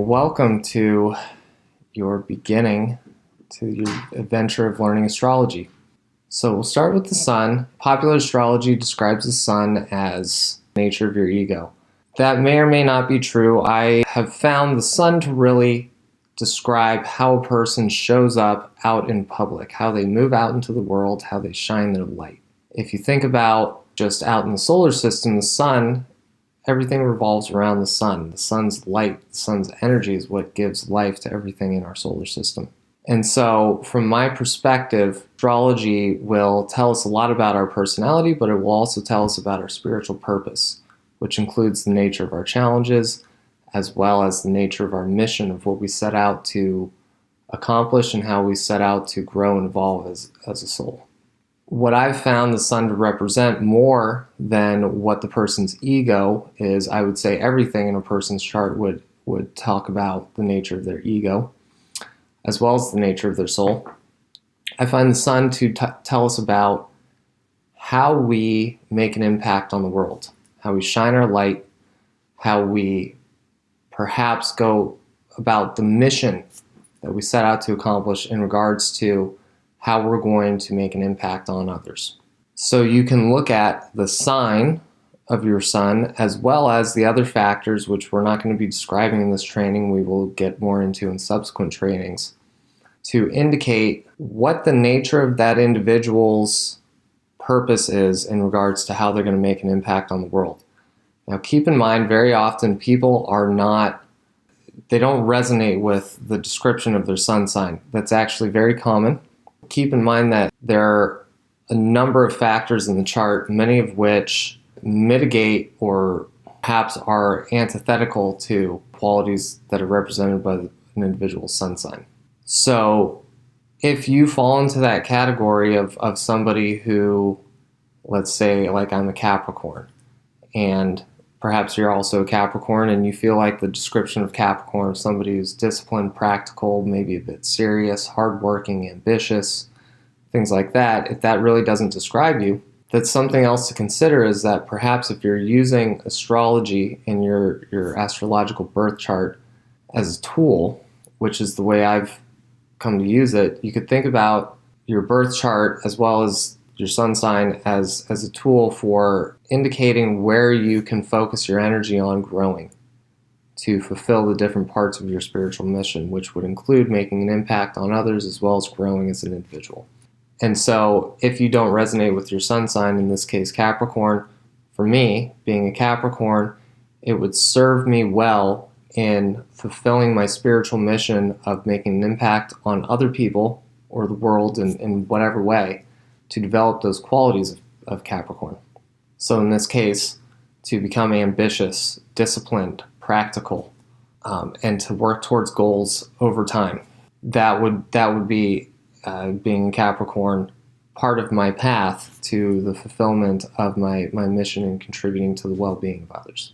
welcome to your beginning to your adventure of learning astrology. So we'll start with the sun. Popular astrology describes the sun as the nature of your ego. That may or may not be true. I have found the sun to really describe how a person shows up out in public, how they move out into the world, how they shine their light. If you think about just out in the solar system, the sun, everything revolves around the sun. The sun's light, the sun's energy is what gives life to everything in our solar system. And so from my perspective, astrology will tell us a lot about our personality, but it will also tell us about our spiritual purpose, which includes the nature of our challenges, as well as the nature of our mission of what we set out to accomplish and how we set out to grow and evolve as a soul. What I've found the sun to represent more than what the person's ego is, I would say everything in a person's chart would talk about the nature of their ego, as well as the nature of their soul. I find the sun to tell us about how we make an impact on the world, how we shine our light, how we perhaps go about the mission that we set out to accomplish in regards to how we're going to make an impact on others. So you can look at the sign of your sun as well as the other factors, which we're not going to be describing in this training, we will get more into in subsequent trainings, to indicate what the nature of that individual's purpose is in regards to how they're going to make an impact on the world. Now keep in mind, very often people they don't resonate with the description of their sun sign. That's actually very common. Keep in mind that there are a number of factors in the chart, many of which mitigate or perhaps are antithetical to qualities that are represented by an individual's sun sign. So if you fall into that category of somebody who, let's say, like I'm a Capricorn, and perhaps you're also a Capricorn and you feel like the description of Capricorn is somebody who's disciplined, practical, maybe a bit serious, hardworking, ambitious, things like that. If that really doesn't describe you, that's something else to consider, is that perhaps if you're using astrology in your astrological birth chart as a tool, which is the way I've come to use it, you could think about your birth chart as well as your sun sign as a tool for indicating where you can focus your energy on growing to fulfill the different parts of your spiritual mission, which would include making an impact on others as well as growing as an individual. And so if you don't resonate with your sun sign, in this case Capricorn, for me, being a Capricorn, it would serve me well in fulfilling my spiritual mission of making an impact on other people or the world in whatever way, to develop those qualities of Capricorn. So in this case, to become ambitious, disciplined, practical, and to work towards goals over time. That would be, being Capricorn, part of my path to the fulfillment of my mission and contributing to the well-being of others.